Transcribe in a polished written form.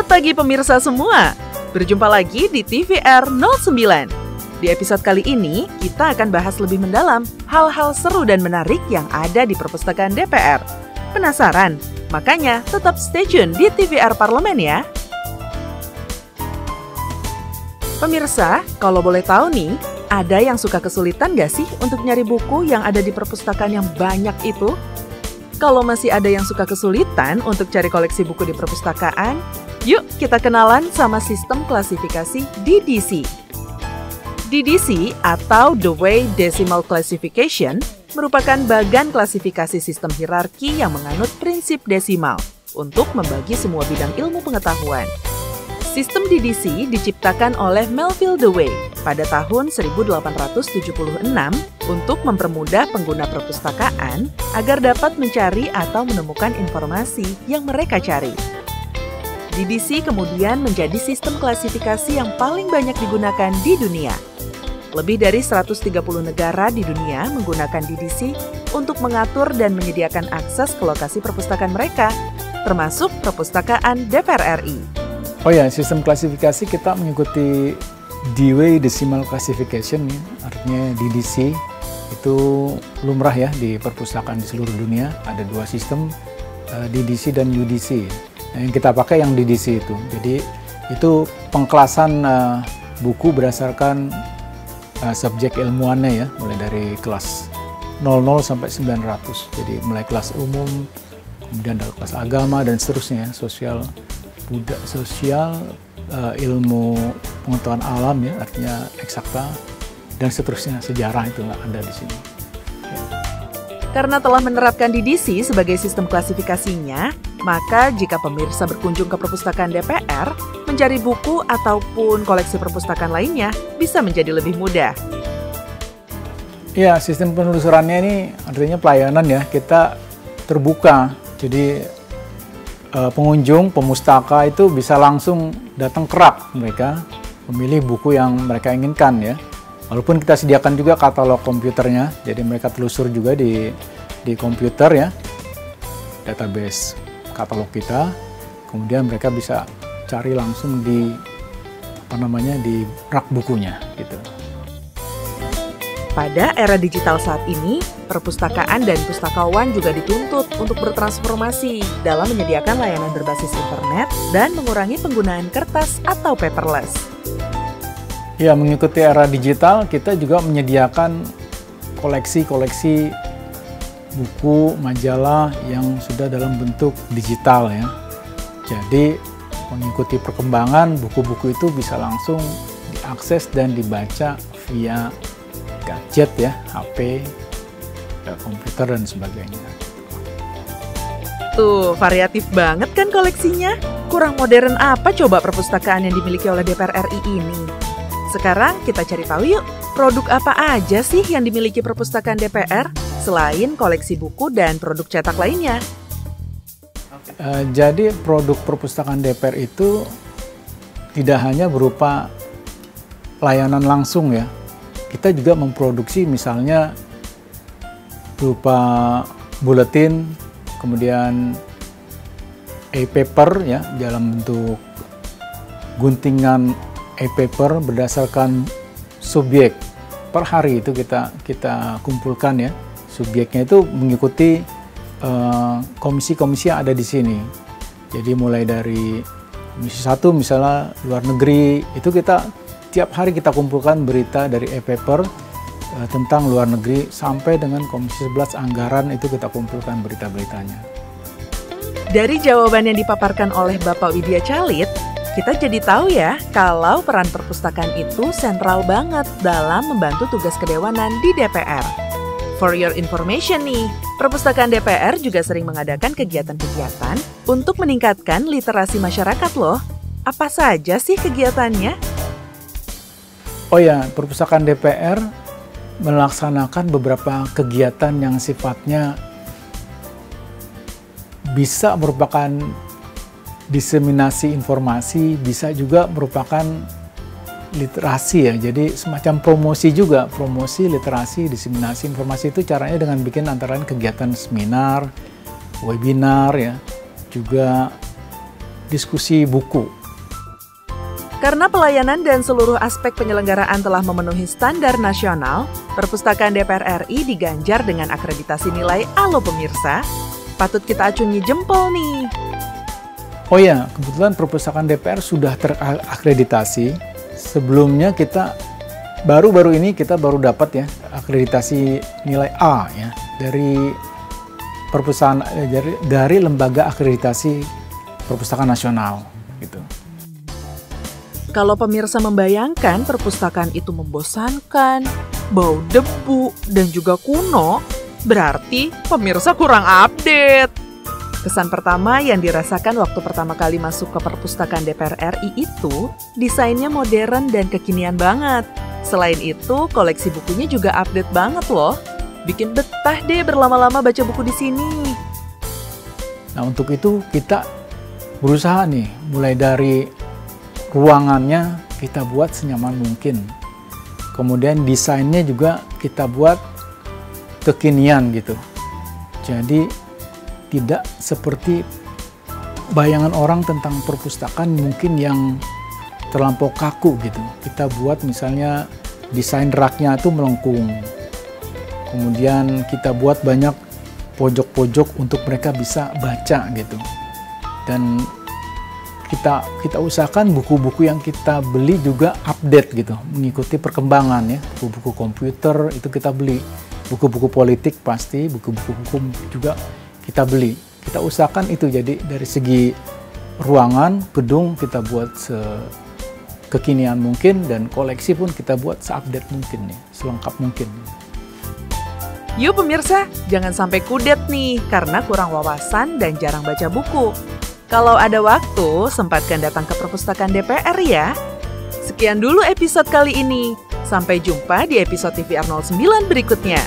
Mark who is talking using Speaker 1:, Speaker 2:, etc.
Speaker 1: Selamat pagi pemirsa semua. Berjumpa lagi di TVR 09. Di episode kali ini, kita akan bahas lebih mendalam hal-hal seru dan menarik yang ada di perpustakaan DPR. Penasaran? Makanya tetap stay tune di TVR Parlemen ya. Pemirsa, kalau boleh tahu nih, ada yang suka kesulitan nggak sih untuk nyari buku yang ada di perpustakaan yang banyak itu? Kalau masih ada yang suka kesulitan untuk cari koleksi buku di perpustakaan, yuk kita kenalan sama sistem klasifikasi DDC. DDC atau Dewey Decimal Classification merupakan bagan klasifikasi sistem hierarki yang menganut prinsip desimal untuk membagi semua bidang ilmu pengetahuan. Sistem DDC diciptakan oleh Melville Dewey pada tahun 1876 untuk mempermudah pengguna perpustakaan agar dapat mencari atau menemukan informasi yang mereka cari. DDC kemudian menjadi sistem klasifikasi yang paling banyak digunakan di dunia. Lebih dari 130 negara di dunia menggunakan DDC untuk mengatur dan menyediakan akses ke lokasi perpustakaan mereka, termasuk perpustakaan DPR RI.
Speaker 2: Oh ya, sistem klasifikasi kita mengikuti Dewey Decimal Classification, ya. Artinya DDC itu lumrah ya di perpustakaan di seluruh dunia. Ada dua sistem, DDC dan UDC. Nah, yang kita pakai yang DDC itu. Jadi itu pengkelasan buku berdasarkan subjek ilmuannya ya, mulai dari kelas 00 sampai 900. Jadi mulai kelas umum, kemudian ada kelas agama dan seterusnya, sosial, ilmu pengetahuan alam ya, artinya eksakta dan seterusnya, sejarah itu nggak ada di sini.
Speaker 1: Karena telah menerapkan DDC sebagai sistem klasifikasinya, maka jika pemirsa berkunjung ke perpustakaan DPR, mencari buku ataupun koleksi perpustakaan lainnya bisa menjadi lebih mudah.
Speaker 2: Ya, sistem penelusurannya ini artinya pelayanan ya, kita terbuka. Jadi pengunjung, pemustaka itu bisa langsung datang ke rak mereka, memilih buku yang mereka inginkan ya. Walaupun kita sediakan juga katalog komputernya, jadi mereka telusur juga di komputer ya, database katalog kita. Kemudian mereka bisa cari langsung di di rak bukunya gitu.
Speaker 1: Pada era digital saat ini, perpustakaan dan pustakawan juga dituntut untuk bertransformasi dalam menyediakan layanan berbasis internet dan mengurangi penggunaan kertas atau paperless.
Speaker 2: Ya, mengikuti era digital, kita juga menyediakan koleksi-koleksi buku, majalah yang sudah dalam bentuk digital ya. Jadi, mengikuti perkembangan, buku-buku itu bisa langsung diakses dan dibaca via gadget ya, HP, komputer dan sebagainya.
Speaker 1: Tuh, variatif banget kan koleksinya? Kurang modern apa coba perpustakaan yang dimiliki oleh DPR RI ini? Sekarang kita cari tahu yuk, produk apa aja sih yang dimiliki perpustakaan DPR selain koleksi buku dan produk cetak lainnya?
Speaker 2: Jadi produk perpustakaan DPR itu tidak hanya berupa layanan langsung ya. Kita juga memproduksi misalnya berupa buletin, kemudian e-paper ya, dalam bentuk guntingan e-paper berdasarkan subjek. Per hari itu kita kumpulkan ya. Subjeknya itu mengikuti komisi-komisi yang ada di sini. Jadi mulai dari komisi 1 misalnya luar negeri, itu kita tiap hari kita kumpulkan berita dari e-paper tentang luar negeri, sampai dengan komisi 11 anggaran itu kita kumpulkan berita-beritanya.
Speaker 1: Dari jawaban yang dipaparkan oleh Bapak Widya Calit, kita jadi tahu ya kalau peran perpustakaan itu sentral banget dalam membantu tugas kedewanan di DPR. For your information nih, perpustakaan DPR juga sering mengadakan kegiatan-kegiatan untuk meningkatkan literasi masyarakat loh. Apa saja sih kegiatannya?
Speaker 2: Oh ya, perpustakaan DPR melaksanakan beberapa kegiatan yang sifatnya bisa merupakan diseminasi informasi, bisa juga merupakan literasi ya. Jadi semacam promosi juga, promosi literasi, diseminasi informasi itu caranya dengan bikin antara lain kegiatan seminar, webinar ya, juga diskusi buku.
Speaker 1: Karena pelayanan dan seluruh aspek penyelenggaraan telah memenuhi standar nasional, Perpustakaan DPR RI diganjar dengan akreditasi nilai A loh pemirsa. Patut kita acungi jempol nih.
Speaker 2: Oh ya, kebetulan Perpustakaan DPR sudah terakreditasi. Sebelumnya kita baru-baru ini kita baru dapat ya akreditasi nilai A ya dari perpustakaan dari Lembaga Akreditasi Perpustakaan Nasional gitu.
Speaker 1: Kalau pemirsa membayangkan perpustakaan itu membosankan, bau debu, dan juga kuno, berarti pemirsa kurang update. Kesan pertama yang dirasakan waktu pertama kali masuk ke Perpustakaan DPR RI itu, desainnya modern dan kekinian banget. Selain itu, koleksi bukunya juga update banget loh. Bikin betah deh berlama-lama baca buku di sini.
Speaker 2: Nah, untuk itu kita berusaha nih, mulai dari ruangannya kita buat senyaman mungkin. Kemudian desainnya juga kita buat kekinian gitu. Jadi tidak seperti bayangan orang tentang perpustakaan mungkin yang terlampau kaku gitu. Kita buat misalnya desain raknya itu melengkung. Kemudian kita buat banyak pojok-pojok untuk mereka bisa baca gitu. Dan kita usahakan buku-buku yang kita beli juga update gitu, mengikuti perkembangan ya. Buku-buku komputer itu kita beli, buku-buku politik pasti, buku-buku hukum juga kita beli. Kita usahakan itu, jadi dari segi ruangan, gedung kita buat sekekinian mungkin, dan koleksi pun kita buat seupdate mungkin nih, selengkap mungkin.
Speaker 1: Yuk pemirsa, jangan sampai kudet nih karena kurang wawasan dan jarang baca buku. Kalau ada waktu, sempatkan datang ke Perpustakaan DPR ya. Sekian dulu episode kali ini. Sampai jumpa di episode TVR 09 berikutnya.